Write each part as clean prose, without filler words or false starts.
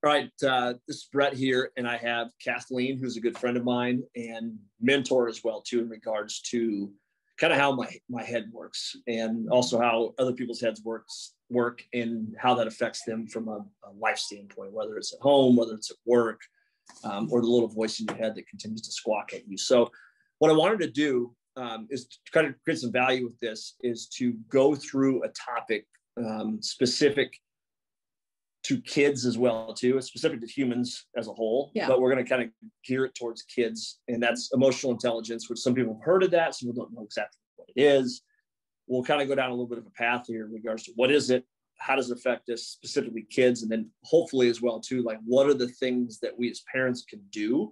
All right, this is Brett here, and I have Kathleen, who's a good friend of mine and mentor as well, too, in regards to kind of how my head works, and also how other people's heads work, and how that affects them from a life standpoint, whether it's at home, whether it's at work, or the little voice in your head that continues to squawk at you. So, what I wanted to do is to kind of create some value with this, is to go through a topic specific to kids as well, too. It's specific to humans as a whole, but we're going to kind of gear it towards kids, and that's emotional intelligence, which some people have heard of that, some people don't know exactly what it is. We'll kind of go down a little bit of a path here in regards to what is it, how does it affect us, specifically kids, and then hopefully as well, too, like what are the things that we as parents can do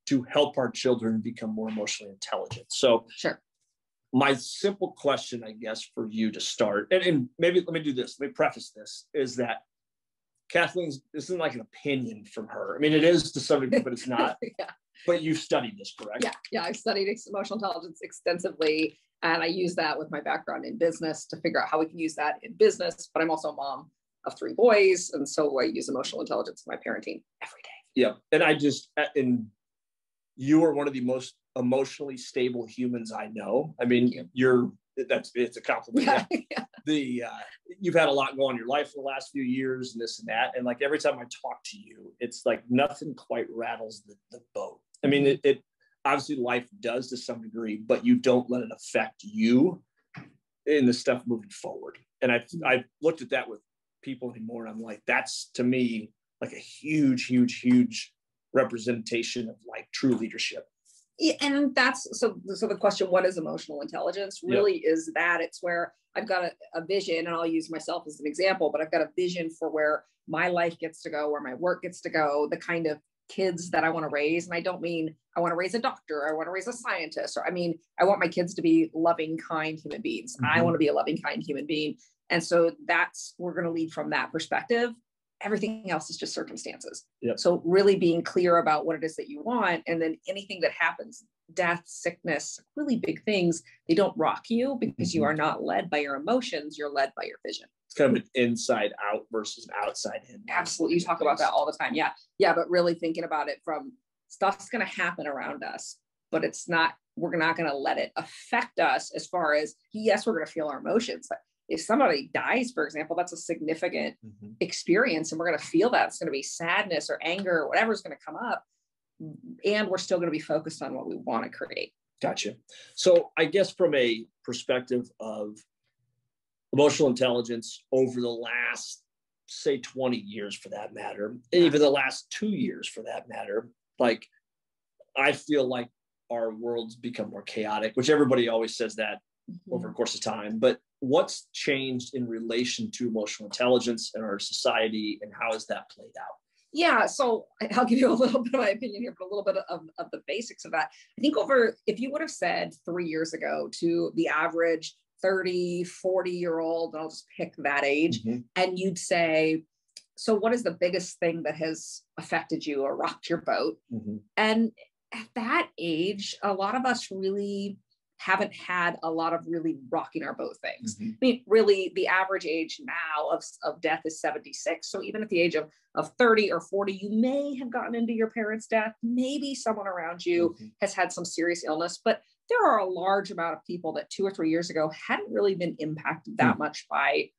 to help our children become more emotionally intelligent. So sure. My simple question, I guess, for you to start, and maybe let me do this, let me preface this, is that Kathleen's, this isn't like an opinion from her. I mean, it is to some degree, but it's not. Yeah. But you've studied this, correct? Yeah. I've studied emotional intelligence extensively, and I use that with my background in business to figure out how we can use that in business. But I'm also a mom of 3 boys, and so I use emotional intelligence in my parenting every day. Yeah, and you are one of the most emotionally stable humans I know. I mean, it's a compliment. Yeah. You've had a lot go on in your life in the last few years, and this and that. And like every time I talk to you, it's like nothing quite rattles the boat. I mean, it obviously life does to some degree, but you don't let it affect you in the stuff moving forward. And I've looked at that with people anymore, and I'm like, that's to me like a huge representation of like true leadership. Yeah, and that's so the question, what is emotional intelligence, really is that it's where I've got a vision, and I'll use myself as an example, but I've got a vision for where my life gets to go, where my work gets to go, the kind of kids that I want to raise. And I don't mean I want to raise a doctor, I want to raise a scientist, or I mean, I want my kids to be loving, kind human beings. Mm-hmm. I want to be a loving, kind human being. And so we're going to lead from that perspective. Everything else is just circumstances. Yep. So really being clear about what it is that you want, and then anything that happens, death, sickness, really big things, they don't rock you because you are not led by your emotions, you're led by your vision. It's kind of an inside out versus an outside in. Absolutely. You talk about that all the time. Yeah. But really thinking about it from stuff's going to happen around us, but we're not going to let it affect us as far as, yes, we're going to feel our emotions. But if somebody dies, for example, that's a significant experience, and we're going to feel that. It's going to be sadness or anger or whatever's going to come up. And we're still going to be focused on what we want to create. Gotcha. So I guess from a perspective of emotional intelligence over the last, say, 20 years for that matter, even the last 2 years for that matter, like I feel like our world's become more chaotic, which everybody always says that over the course of time. But what's changed in relation to emotional intelligence in our society, and how has that played out? Yeah, so I'll give you a little bit of my opinion here, but a little bit of the basics of that. I think if you would have said 3 years ago to the average 30, 40-year-old, I'll just pick that age, and you'd say, so what is the biggest thing that has affected you or rocked your boat? And at that age, a lot of us really haven't had a lot of really rocking our boat things. I mean, really, the average age now of death is 76. So even at the age of 30 or 40, you may have gotten into your parents' death. Maybe someone around you has had some serious illness, but there are a large amount of people that 2 or 3 years ago hadn't really been impacted that much by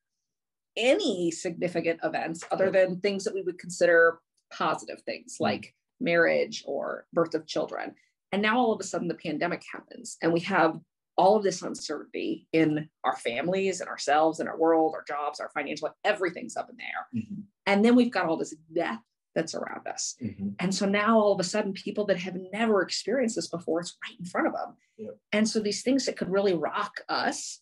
any significant events other than things that we would consider positive things like marriage or birth of children. And now all of a sudden the pandemic happens, and we have all of this uncertainty in our families and ourselves and our world, our jobs, our financial, everything's up in the air. And then we've got all this death that's around us. And so now all of a sudden people that have never experienced this before, it's right in front of them. And so these things that could really rock us,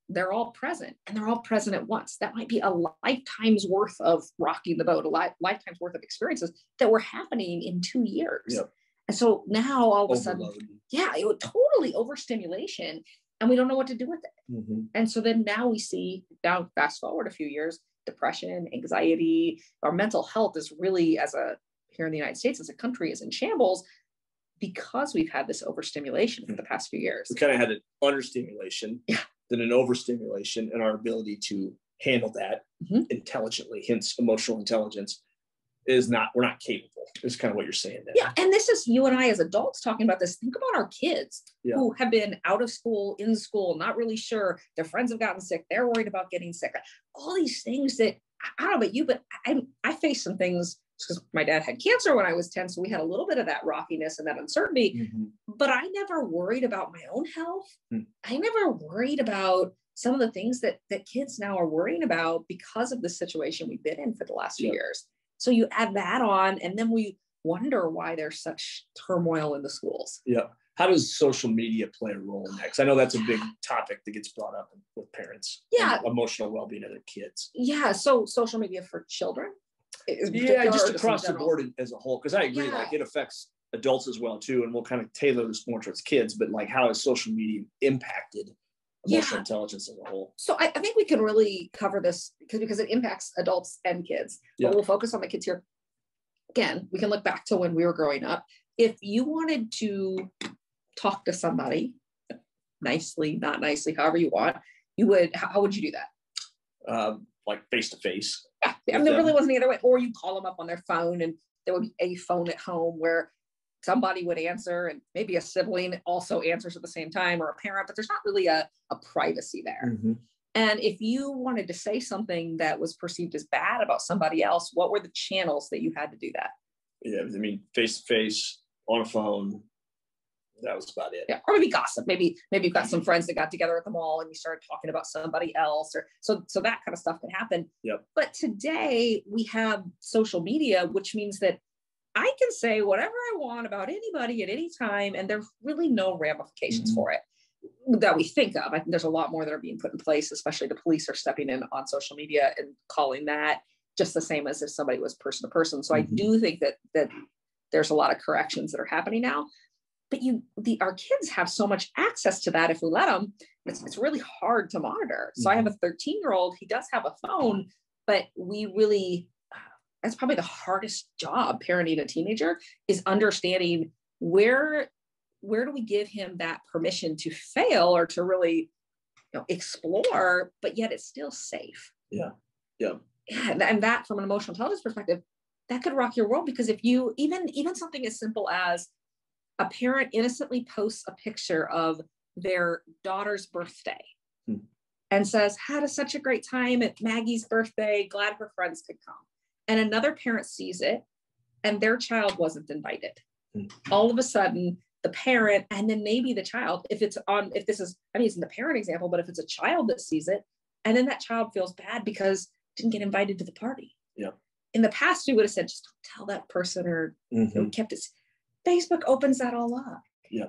they're all present, and they're all present at once. That might be a lifetime's worth of rocking the boat, a lifetime's worth of experiences that were happening in 2 years. And so now all of a sudden, it would totally overstimulation, and we don't know what to do with it. And so then now we see, fast forward a few years, depression, anxiety, our mental health is really, here in the United States as a country, is in shambles because we've had this overstimulation for the past few years. We kind of had an understimulation, then an overstimulation, and our ability to handle that intelligently, hence emotional intelligence. we're not capable, is kind of what you're saying there. Yeah. And this is you and I as adults talking about this. Think about our kids who have been out of school, in school, not really sure. Their friends have gotten sick. They're worried about getting sick. All these things that, I don't know about you, but I faced some things because my dad had cancer when I was 10. So we had a little bit of that rockiness and that uncertainty, but I never worried about my own health. I never worried about some of the things that kids now are worrying about because of the situation we've been in for the last few years. So you add that on, and then we wonder why there's such turmoil in the schools. Yeah. How does social media play a role in that? Because I know that's a big topic that gets brought up with parents. Yeah. Emotional well-being of their kids. Yeah. So social media for children? Just across the board as a whole. Because I agree, like it affects adults as well too. And we'll kind of tailor this more towards kids, but like how has social media impacted emotional intelligence as a whole? So I think we can really cover this because it impacts adults and kids, but we'll focus on the kids here. Again, we can look back to when we were growing up. If you wanted to talk to somebody nicely, not nicely, however you want, how would you do that? Like face to face. Yeah, there really wasn't either way. Or you call them up on their phone, and there would be a phone at home where somebody would answer, and maybe a sibling also answers at the same time, or a parent, but there's not really a privacy there. And if you wanted to say something that was perceived as bad about somebody else, what were the channels that you had to do that? Yeah, I mean, face to face, on a phone. That was about it. Yeah, or maybe gossip. Maybe you've got some friends that got together at the mall and you started talking about somebody else, or so that kind of stuff can happen. Yep. But today we have social media, which means that I can say whatever I want about anybody at any time, and there's really no ramifications for it that we think of. I think there's a lot more that are being put in place, especially the police are stepping in on social media and calling that just the same as if somebody was person to person. So I do think that there's a lot of corrections that are happening now. But our kids have so much access to that if we let them. It's really hard to monitor. So I have a 13-year-old. He does have a phone, but we really, that's probably the hardest job parenting a teenager, is understanding where do we give him that permission to fail or to really explore, but yet it's still safe. Yeah. And that from an emotional intelligence perspective, that could rock your world, because if you even something as simple as a parent innocently posts a picture of their daughter's birthday and says, had such a great time at Maggie's birthday, glad her friends could come. And another parent sees it and their child wasn't invited. All of a sudden, the parent, and then maybe the child, I'm using the parent example, but if it's a child that sees it, and then that child feels bad because didn't get invited to the party. Yeah. In the past, we would have said, just don't tell that person, or kept it. Facebook opens that all up. Yeah.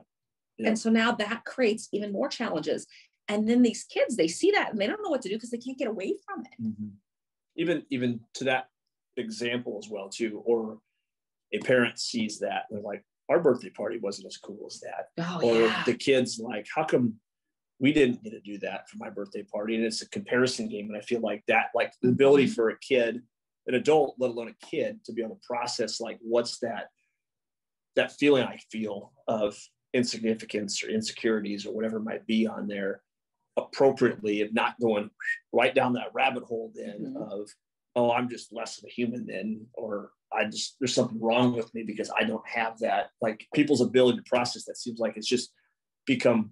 And so now that creates even more challenges. And then these kids, they see that and they don't know what to do because they can't get away from it. Even to that example as well too, or a parent sees that and they're like, our birthday party wasn't as cool as that. The kids like, how come we didn't get to do that for my birthday party? And it's a comparison game. And I feel like that, like the ability for a kid, an adult, let alone a kid, to be able to process like, what's that feeling I feel of insignificance or insecurities or whatever it might be on there appropriately, and not going right down that rabbit hole then of, oh, I'm just less of a human then, or there's something wrong with me because I don't have that. Like people's ability to process that seems like it's just become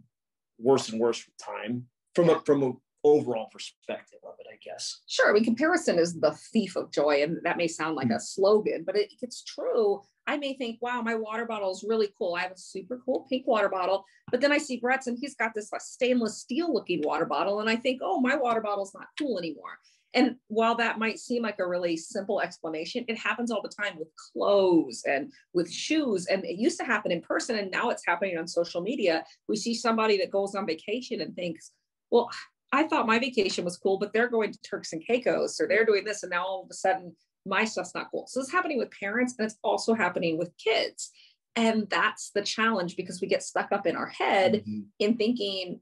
worse and worse with time from a overall perspective of it, I guess. Sure. I mean, comparison is the thief of joy. And that may sound like a slogan, but it's true. I may think, wow, my water bottle is really cool. I have a super cool pink water bottle, but then I see Brett's and he's got this stainless steel looking water bottle. And I think, oh, my water bottle's not cool anymore. And while that might seem like a really simple explanation, it happens all the time with clothes and with shoes. And it used to happen in person, and now it's happening on social media. We see somebody that goes on vacation and thinks, well, I thought my vacation was cool, but they're going to Turks and Caicos, or they're doing this, and now all of a sudden my stuff's not cool. So it's happening with parents, and it's also happening with kids. And that's the challenge, because we get stuck up in our head in thinking,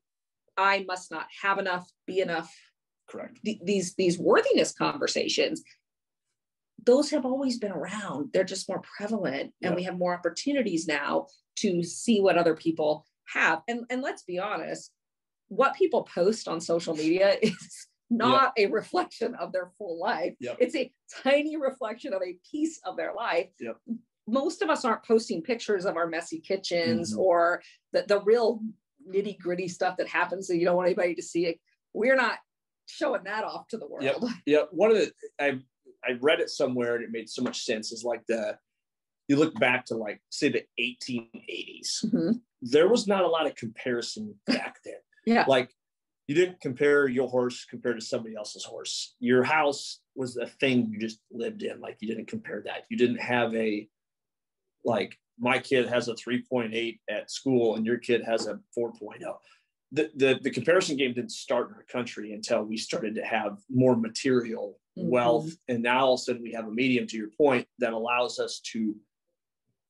I must not have enough, be enough. Correct. These worthiness conversations, those have always been around. They're just more prevalent, and we have more opportunities now to see what other people have. And let's be honest, what people post on social media is not a reflection of their full life. It's a tiny reflection of a piece of their life. Most of us aren't posting pictures of our messy kitchens or the real nitty gritty stuff that happens that you don't want anybody to see it. We're not showing that off to the world. One of the, I read it somewhere and it made so much sense, is like you look back to like, say, the 1880s, there was not a lot of comparison back then. Like, you didn't compare your horse compared to somebody else's horse. Your house was a thing you just lived in. Like, you didn't compare that. You didn't have like, my kid has a 3.8 at school and your kid has a 4.0. The comparison game didn't start in our country until we started to have more material wealth. And now all of a sudden we have a medium, to your point, that allows us to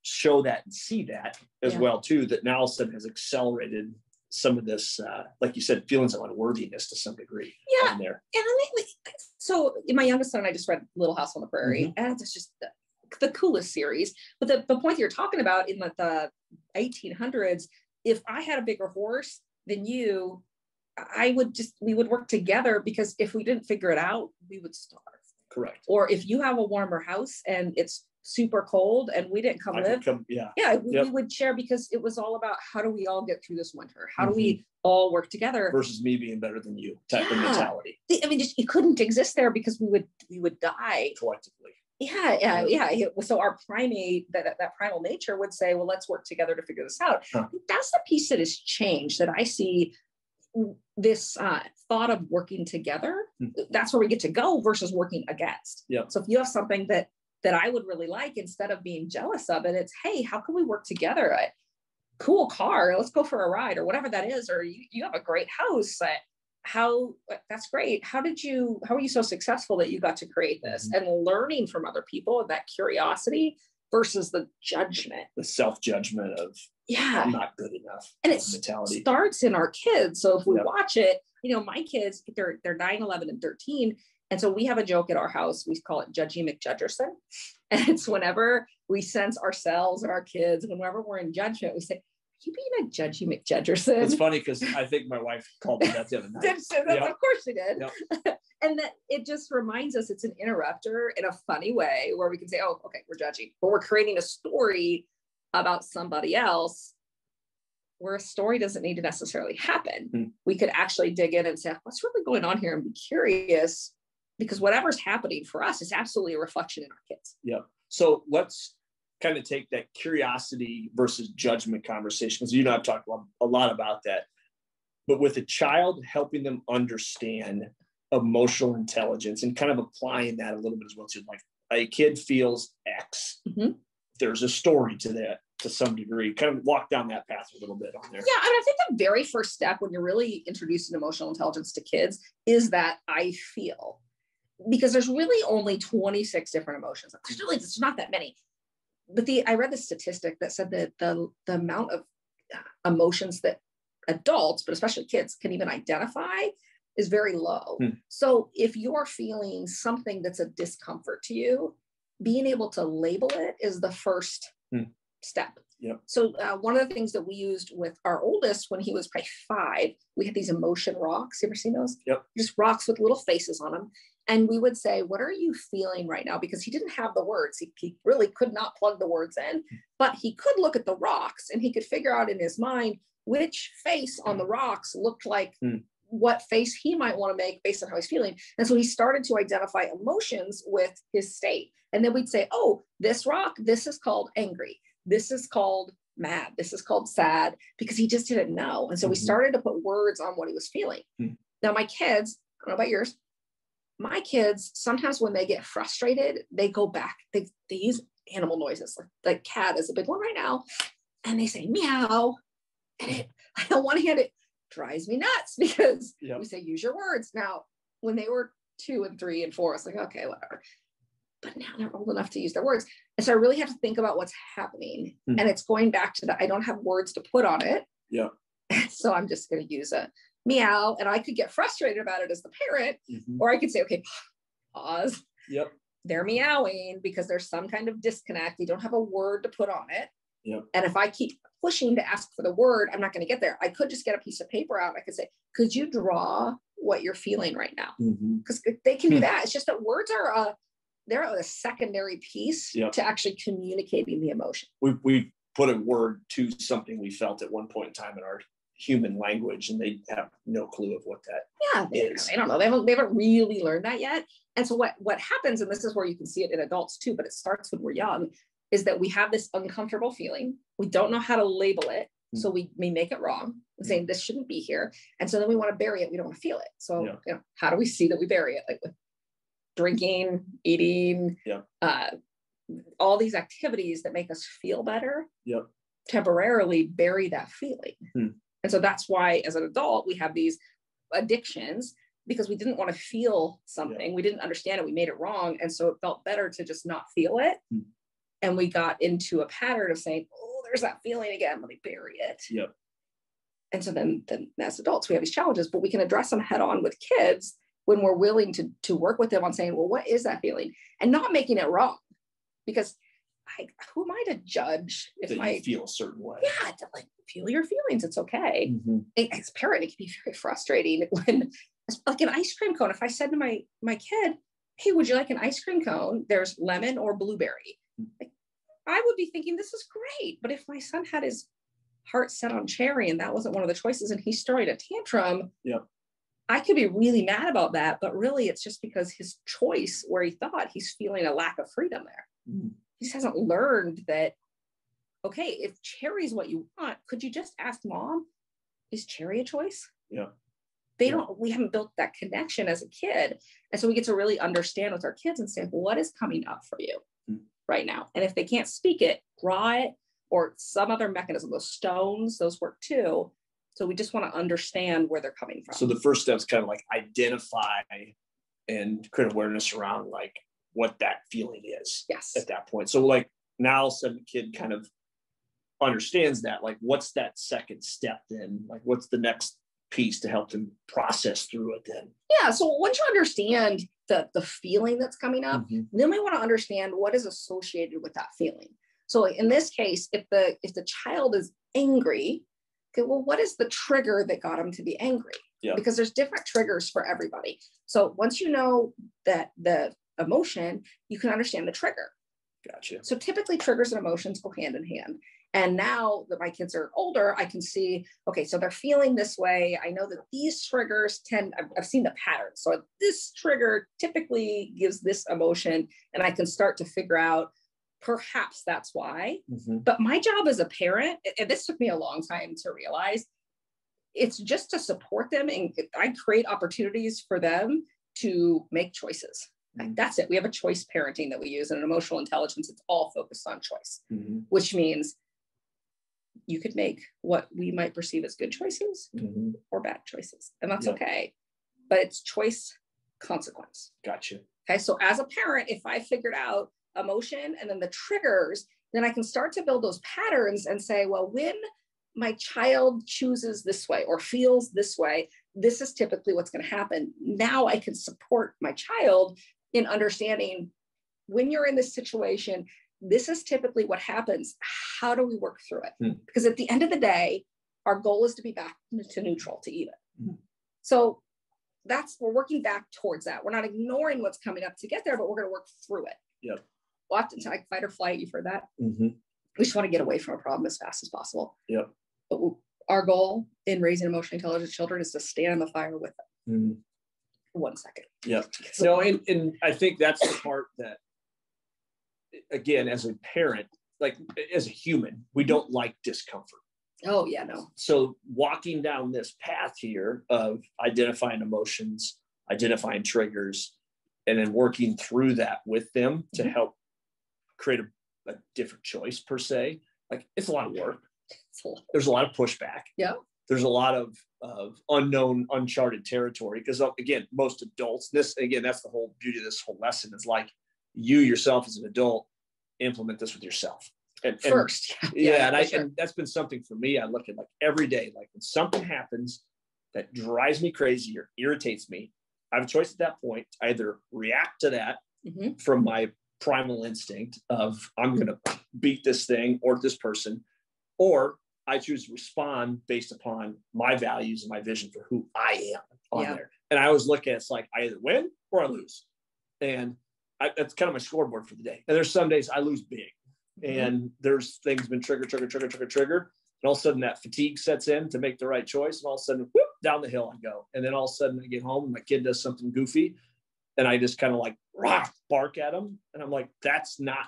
show that and see that as well too, that now all of a sudden has accelerated some of this, like you said, feelings of unworthiness to some degree in there. And so my youngest son, I just read Little House on the Prairie, and it's just the coolest series. But the point you're talking about in the 1800s, if I had a bigger horse than you, we would work together, because if we didn't figure it out, we would starve. Correct. Or if you have a warmer house and it's super cold and we didn't we would share, because it was all about, how do we all get through this winter? How do we all work together? Versus me being better than you type of mentality. I mean, it couldn't exist there, because we would die collectively. So our primate, that primal nature would say, well, let's work together to figure this out. That's the piece that has changed, that I see this thought of working together. That's where we get to go, versus working against. So if you have something that I would really like, instead of being jealous of it, it's, hey, how can we work together? A cool car, let's go for a ride, or whatever that is. Or you have a great house. That's great. How are you so successful that you got to create this? And learning from other people, and that curiosity versus the judgment, the self-judgment of, I'm not good enough. And it mentality starts in our kids. So if we watch it, my kids, they're 9, 11, and 13. And so we have a joke at our house. We call it Judgement. And it's whenever we sense ourselves or our kids, whenever we're in judgment, we say, are you being a Judgy McJudgerson? It's funny, because I think my wife called me that the other night. Of course she did. And that it just reminds us it's an interrupter in a funny way, where we can say, oh, okay, we're judging. But we're creating a story about somebody else, where a story doesn't need to necessarily happen. We could actually dig in and say, what's really going on here, and be curious, because whatever's happening for us is absolutely a reflection in our kids. So let's kind of take that curiosity versus judgment conversation, because I've talked a lot about that. But with a child, helping them understand emotional intelligence and kind of applying that a little bit as well too. Like, a kid feels X. There's a story to that to some degree. Kind of walk down that path a little bit on there. I think the very first step when you're really introducing emotional intelligence to kids is that I feel. Because there's really only 26 different emotions. It's not that many. But I read the statistic that said that the amount of emotions that adults, but especially kids, can even identify is very low. So if you're feeling something that's a discomfort to you, being able to label it is the first step. So one of the things that we used with our oldest when he was probably 5, we had these emotion rocks. You ever seen those? Just rocks with little faces on them. And we would say, what are you feeling right now? Because he didn't have the words. He really could not plug the words in, but he could look at the rocks and he could figure out in his mind which face on the rocks looked like what face he might want to make based on how he's feeling. And so he started to identify emotions with his state. And then we'd say, oh, this rock, this is called angry. This is called mad. This is called sad, because he just didn't know. And so we started to put words on what he was feeling. Now, my kids, I don't know about yours, my kids, sometimes when they get frustrated, they go back, they use animal noises. Like cat is a big one right now. And they say, meow. And on one hand, it drives me nuts, because we say, use your words. Now, when they were 2 and 3 and 4, it's like, okay, whatever. But now they're old enough to use their words. And so I really have to think about what's happening. And it's going back to that. I don't have words to put on it. So I'm just going to use a meow. And I could get frustrated about it as the parent, or I could say, okay, pause. They're meowing because there's some kind of disconnect. You don't have a word to put on it. And if I keep pushing to ask for the word, I'm not going to get there. I could just get a piece of paper out. I could say, could you draw what you're feeling right now. Mm-hmm. Because they can do that. It's just that words are they're a secondary piece to actually communicating the emotion. We put a word to something we felt at one point in time in our human language, and they have no clue of what that is. They don't know. They haven't really learned that yet. And so what happens, and this is where you can see it in adults too, but it starts when we're young, is that we have this uncomfortable feeling. We don't know how to label it. So we make it wrong, saying this shouldn't be here. And so then we want to bury it. We don't want to feel it. So how do we see that we bury it? Like with drinking, eating, all these activities that make us feel better, temporarily bury that feeling. And so that's why as an adult, we have these addictions because we didn't want to feel something. We didn't understand it. We made it wrong. And so it felt better to just not feel it. And we got into a pattern of saying, oh, there's that feeling again. Let me bury it. And so then as adults, we have these challenges, but we can address them head on with kids when we're willing to work with them on saying, well, what is that feeling? And not making it wrong. Because who am I to judge if I feel a certain way? Yeah, to like feel your feelings. It's okay. As a parent, it can be very frustrating when, like an ice cream cone. If I said to my kid, hey, would you like an ice cream cone? There's lemon or blueberry. Like, I would be thinking this is great. But if my son had his heart set on cherry and that wasn't one of the choices and he started a tantrum, I could be really mad about that. But really, it's just because his choice where he thought he's feeling a lack of freedom there. He just hasn't learned that, okay, if cherry is what you want, could you just ask mom, is cherry a choice? We haven't built that connection as a kid. And so we get to really understand with our kids and say, well, what is coming up for you right now? And if they can't speak it, draw it, or some other mechanism. Those stones, those work too. So we just want to understand where they're coming from. So the first step is kind of like identify and create awareness around like what that feeling is at that point. So like now some kid kind of understands that, like, what's that second step then? Like, what's the next piece to help them process through it then? Yeah. So once you understand the feeling that's coming up, then we want to understand what is associated with that feeling. So in this case, if the child is angry, okay, well, what is the trigger that got him to be angry? Because there's different triggers for everybody. So once you know that the emotion, you can understand the trigger. Gotcha. So typically triggers and emotions go hand in hand. And now that my kids are older, I can see, okay, so they're feeling this way. I know that these triggers I've seen the pattern. So this trigger typically gives this emotion, and I can start to figure out perhaps that's why. But my job as a parent, and this took me a long time to realize, it's just to support them. And I create opportunities for them to make choices. Like, that's it. We have a choice parenting that we use, and in emotional intelligence, it's all focused on choice, which means you could make what we might perceive as good choices or bad choices. And that's okay. But it's choice, consequence. Gotcha. Okay. So as a parent, if I figured out emotion and then the triggers, then I can start to build those patterns and say, well, when my child chooses this way or feels this way, this is typically what's going to happen. Now I can support my child in understanding, when you're in this situation, this is typically what happens. How do we work through it? Because at the end of the day, our goal is to be back to neutral, to even. So we're working back towards that. We're not ignoring what's coming up to get there, but we're going to work through it. Often, like fight or flight, you've heard that. We just want to get away from a problem as fast as possible. But our goal in raising emotionally intelligent children is to stand in the fire with them. 1 second. No, and I think that's the part that, again, as a parent, like as a human, we don't like discomfort. Oh yeah, no. So walking down this path here of identifying emotions, identifying triggers, and then working through that with them to help create a different choice per se, like, it's a lot of work. There's a lot of pushback. There's a lot of unknown, uncharted territory, because again, most adults, that's the whole beauty of this whole lesson, is like, you yourself as an adult implement this with yourself and first. And that's been something for me. I look at, like, every day, like, when something happens that drives me crazy or irritates me, I have a choice at that point to either react to that from my primal instinct of, I'm going to beat this thing or this person, or I choose to respond based upon my values and my vision for who I am on there. And I always look at it's like I either win or I lose. And that's kind of my scoreboard for the day. And there's some days I lose big. And there's things been trigger. And all of a sudden that fatigue sets in to make the right choice. And all of a sudden, whoop, down the hill I go. And then all of a sudden I get home and my kid does something goofy. And I just kind of like bark at him. And I'm like, that's not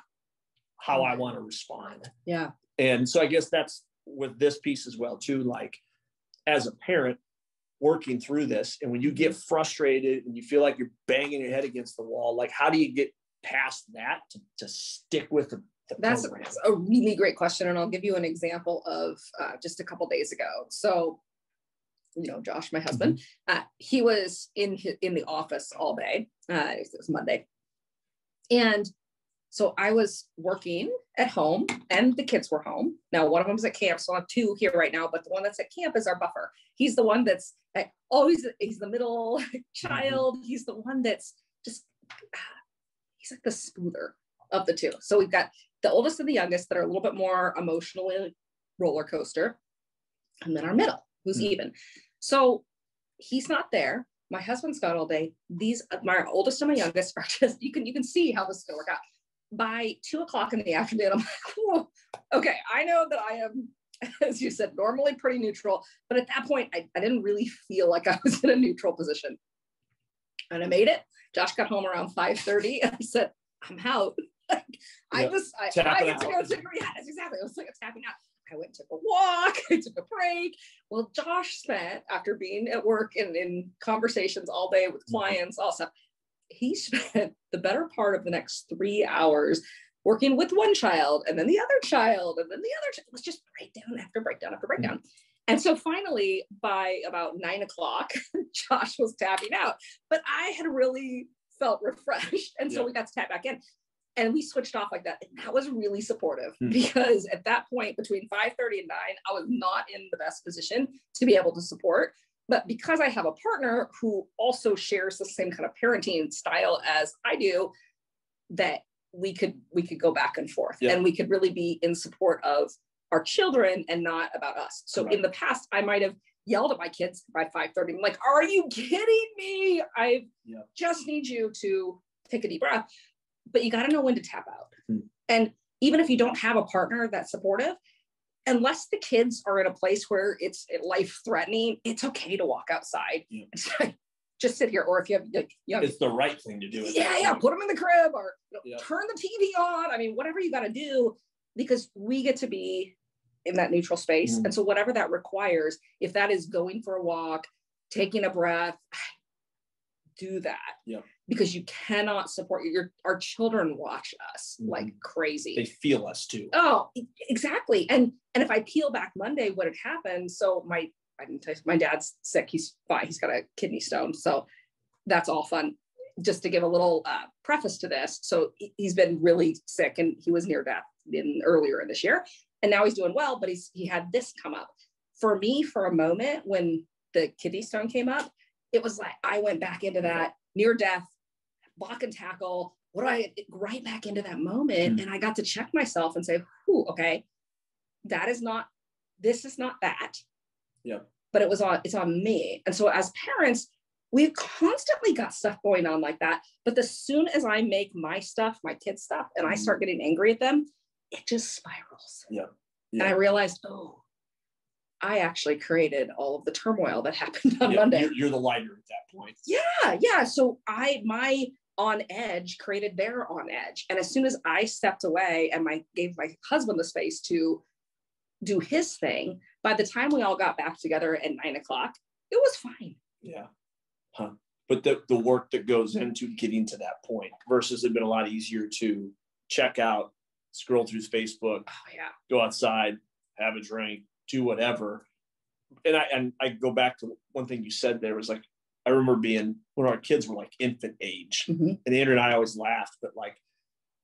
how I want to respond. Yeah. And so I guess that's with this piece as well too. Like as a parent working through this, and when you get frustrated and you feel like you're banging your head against the wall, like how do you get past that to stick with the That's a really great question. And I'll give you an example of just a couple days ago. So, Josh, my husband, he was in the office all day. It was Monday. And so I was working at home and the kids were home. Now, one of them is at camp. So I have two here right now, but the one that's at camp is our buffer. He's the one that's always, he's the middle child. He's the one that's just, he's like the smoother of the two. So we've got the oldest and the youngest that are a little bit more emotionally roller coaster. And then our middle, who's even. So he's not there. My husband's gone all day. My oldest and my youngest are just, you can see how this is going to work out. By 2:00 in the afternoon, I'm like, whoa, okay, I know that I am, as you said, normally pretty neutral. But at that point, I didn't really feel like I was in a neutral position. And I made it. Josh got home around 5:30 and I said, I'm out. I get to go take a yes, exactly. It was like a tapping out. I went and took a walk. I took a break. Well, Josh spent, after being at work and in conversations all day with clients, all stuff, he spent the better part of the next 3 hours working with one child and then the other child and then the other child. It was just breakdown after breakdown after breakdown. And so finally, by about 9:00, Josh was tapping out, but I had really felt refreshed. And so we got to tap back in. And we switched off like that. And that was really supportive because at that point, between 5:30 and 9, I was not in the best position to be able to support. But because I have a partner who also shares the same kind of parenting style as I do, that we could go back and forth and we could really be in support of our children and not about us. So in the past, I might have yelled at my kids by 5:30. I'm like, are you kidding me? I just need you to take a deep breath. But you got to know when to tap out. And even if you don't have a partner that's supportive, unless the kids are in a place where it's life threatening, it's okay to walk outside. Just sit here. Or if you have, it's the right thing to do. Put them in the crib or turn the TV on. I mean, whatever you got to do, because we get to be in that neutral space. And so whatever that requires, if that is going for a walk, taking a breath, do that. Because you cannot support our children watch us like crazy. They feel us too. Oh, exactly. And if I peel back Monday, what had happened, so I didn't tell you, my dad's sick. He's fine. He's got a kidney stone. So that's all fun. Just to give a little preface to this. So he's been really sick and he was near death earlier in this year. And now he's doing well, but he had this come up. For me, for a moment, when the kidney stone came up, it was like, I went back into that near death, block and tackle. Right back into that moment. And I got to check myself and say, okay, this is not that. But it's on me. And so as parents, we've constantly got stuff going on like that. But as soon as I make my stuff, my kids' stuff, and I start getting angry at them, it just spirals. And I realized, I actually created all of the turmoil that happened on Monday. You're the lighter at that point. Yeah. So my on edge created their on edge. And as soon as I stepped away and gave my husband the space to do his thing, by the time we all got back together at 9:00, it was fine. But the work that goes into getting to that point versus it'd been a lot easier to check out, scroll through Facebook, go outside, have a drink, do whatever. And I go back to one thing you said there was like, I remember being when our kids were like infant age, and Andrew and I always laughed, but like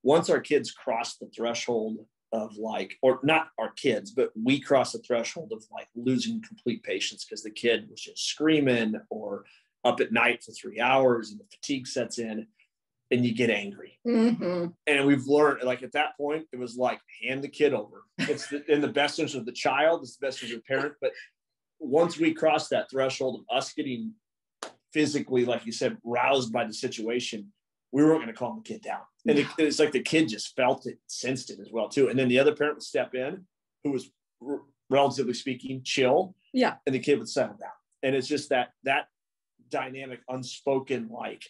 once our kids crossed the threshold of like, or not our kids, but we crossed the threshold of like losing complete patience because the kid was just screaming or up at night for 3 hours and the fatigue sets in and you get angry. And we've learned like at that point, it was like hand the kid over. It's in the best interest of the child, it's the best interest of the parent. But once we crossed that threshold of us getting physically, like you said, roused by the situation, we weren't going to calm the kid down. And it's like the kid just felt it, sensed it as well too. And then the other parent would step in, who was relatively speaking chill, and the kid would settle down. And it's just that dynamic, unspoken, like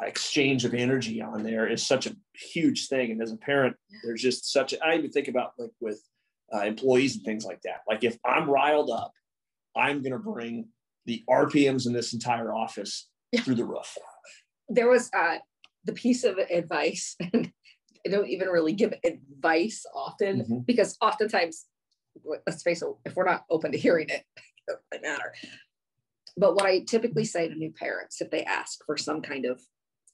exchange of energy on there is such a huge thing. And as a parent, there's just I even think about like with employees and things like that. Like if I'm riled up, I'm going to bring the RPMs in this entire office through the roof. There was the piece of advice, and I don't even really give advice often because oftentimes, let's face it, if we're not open to hearing it, it doesn't matter. But what I typically say to new parents, if they ask for some kind of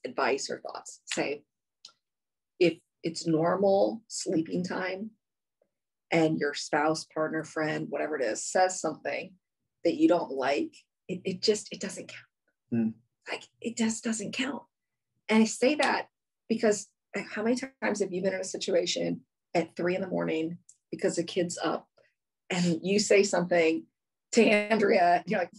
advice or thoughts, say, if it's normal sleeping time and your spouse, partner, friend, whatever it is, says something that you don't like, it doesn't count. Like it just doesn't count. And I say that because how many times have you been in a situation at 3 a.m. because the kid's up and you say something to Andrea, and you're like,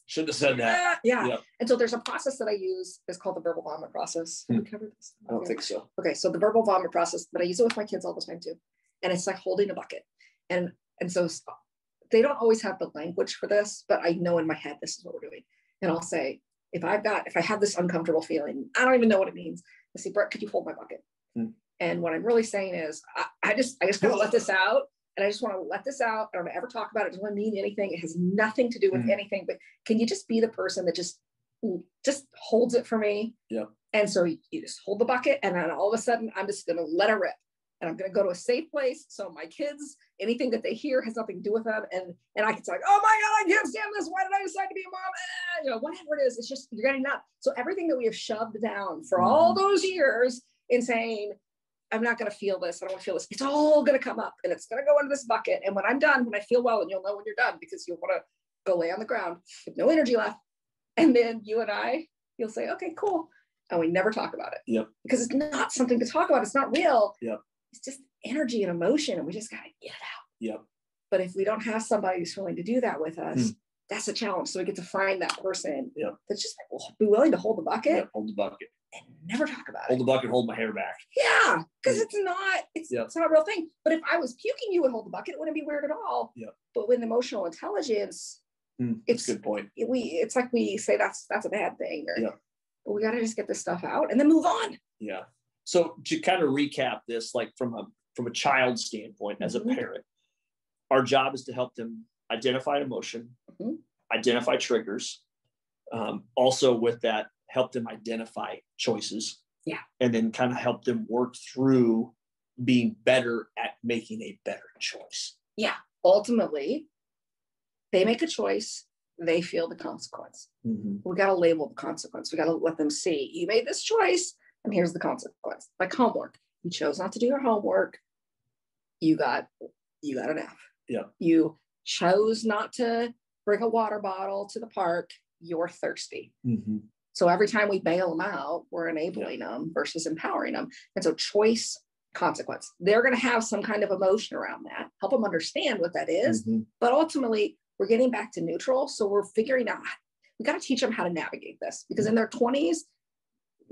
should have said that. Yeah. And so there's a process that I use. It's called the verbal vomit process. Have we covered this? I don't think so. Okay. So the verbal vomit process, but I use it with my kids all the time too. And it's like holding a bucket. And so they don't always have the language for this, but I know in my head, this is what we're doing. And I'll say, if I have this uncomfortable feeling, I don't even know what it means. I say, Brett, could you hold my bucket? And what I'm really saying is, I just got to let this out. And I just want to let this out. I don't ever talk about it. It doesn't mean anything. It has nothing to do with anything, but can you just be the person that just holds it for me? Yeah. And so you just hold the bucket, and then all of a sudden I'm just going to let it rip. And I'm going to go to a safe place. So my kids, anything that they hear has nothing to do with them. And I can say, oh my God, I can't stand this. Why did I decide to be a mom? Whatever it is, it's just, you're getting up. So everything that we have shoved down for all those years in saying, I'm not going to feel this. I don't want to feel this. It's all going to come up and it's going to go into this bucket. And when I'm done, when I feel well, and you'll know when you're done because you'll want to go lay on the ground with no energy left. And then you'll say, okay, cool. And we never talk about it. Yep. Because it's not something to talk about. It's not real. Yep. It's just energy and emotion, and we just got to get it out. Yep. But if we don't have somebody who's willing to do that with us, that's a challenge. So we get to find that person that's just be willing to hold the bucket. Hold the bucket. And never talk about Hold the bucket, hold my hair back. Yeah, because it's not a real thing. But if I was puking, you would hold the bucket. It wouldn't be weird at all. Yeah. But with emotional intelligence, it's a good point. It's like we say that's a bad thing. But we got to just get this stuff out and then move on. Yeah. So to kind of recap this, like from a child standpoint, as a parent, our job is to help them identify emotion, identify triggers, also with that, help them identify choices, and then kind of help them work through being better at making a better choice. Yeah. Ultimately, they make a choice, they feel the consequence. We got to label the consequence. We got to let them see, you made this choice, and here's the consequence. Like homework. You chose not to do your homework. You got an F. Yeah. You chose not to bring a water bottle to the park. You're thirsty. So every time we bail them out, we're enabling them versus empowering them. And so choice, consequence. They're going to have some kind of emotion around that. Help them understand what that is. But ultimately, we're getting back to neutral. So we're figuring out, we got to teach them how to navigate this, because in their 20s,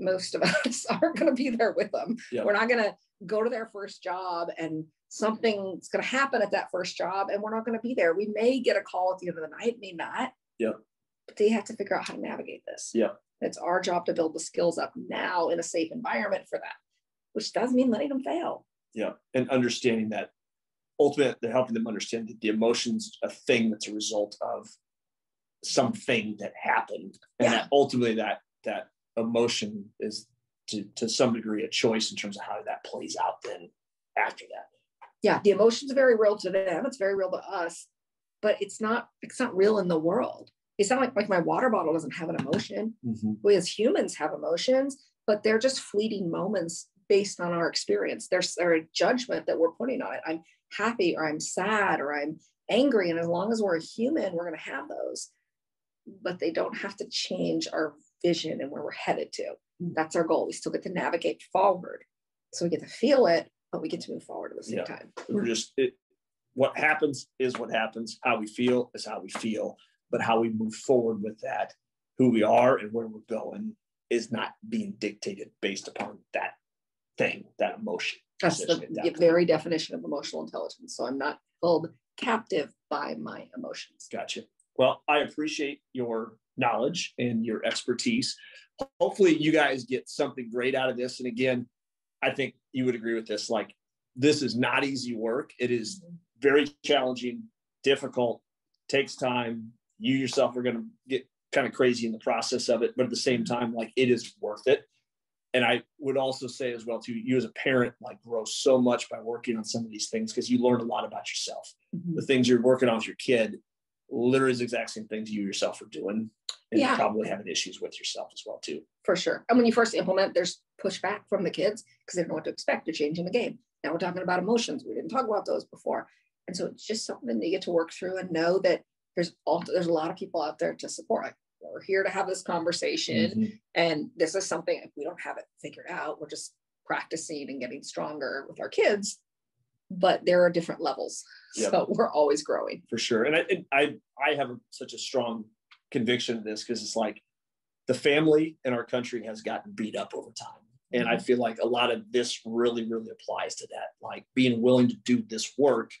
most of us aren't going to be there with them. We're not going to go to their first job and something's going to happen at that first job and we're not going to be there. We may get a call at the end of the night, may not. But they have to figure out how to navigate this. It's our job to build the skills up now in a safe environment for that, which does mean letting them fail. And understanding that ultimately they're helping them understand that the emotion's a thing that's a result of something that happened. And that ultimately that emotion is to some degree a choice in terms of how that plays out then after that. The emotion's very real to them. It's very real to us, but it's not real in the world. It's not like my water bottle doesn't have an emotion. We as humans have emotions, but they're just fleeting moments based on our experience. There's a judgment that we're putting on it. I'm happy or I'm sad or I'm angry. And as long as we're a human, we're going to have those, but they don't have to change our vision and where we're headed to. That's our goal. We still get to navigate forward. So we get to feel it, but we get to move forward at the same time. We're just, what happens is what happens. How we feel is how we feel, but how we move forward with that, who we are and where we're going is not being dictated based upon that thing, that emotion. That's the very definition of emotional intelligence. So I'm not held captive by my emotions. Gotcha. Well, I appreciate your knowledge and your expertise. Hopefully you guys get something great out of this. And again, I think you would agree with this. Like, this is not easy work. It is very challenging, difficult, takes time. You yourself are going to get kind of crazy in the process of it, but at the same time, like, it is worth it. And I would also say as well, too, you as a parent, like, grow so much by working on some of these things because you learn a lot about yourself. Mm-hmm. The things you're working on with your kid literally is the exact same things you yourself are doing. And you're probably having issues with yourself as well, too. For sure. And when you first implement, there's pushback from the kids because they don't know what to expect. They're changing the game. Now we're talking about emotions. We didn't talk about those before. And so it's just something that you get to work through and know that there's a lot of people out there to support. Like, we're here to have this conversation. Mm-hmm. And this is something, if we don't have it figured out, we're just practicing and getting stronger with our kids. But there are different levels. Yep. So we're always growing. For sure. And I have such a strong conviction of this because it's like the family in our country has gotten beat up over time. And I feel like a lot of this really, really applies to that. Like, being willing to do this work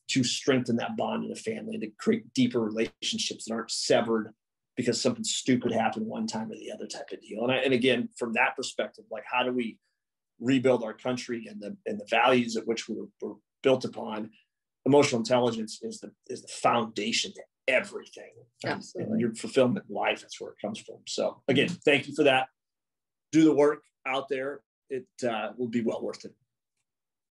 to strengthen that bond in the family, to create deeper relationships that aren't severed because something stupid happened one time or the other type of deal. And again, from that perspective, like, how do we rebuild our country and the values at which we were built upon? Emotional intelligence is the foundation to everything. Absolutely. And your fulfillment in life, that's where it comes from. So again, thank you for that. Do the work out there. It will be well worth it.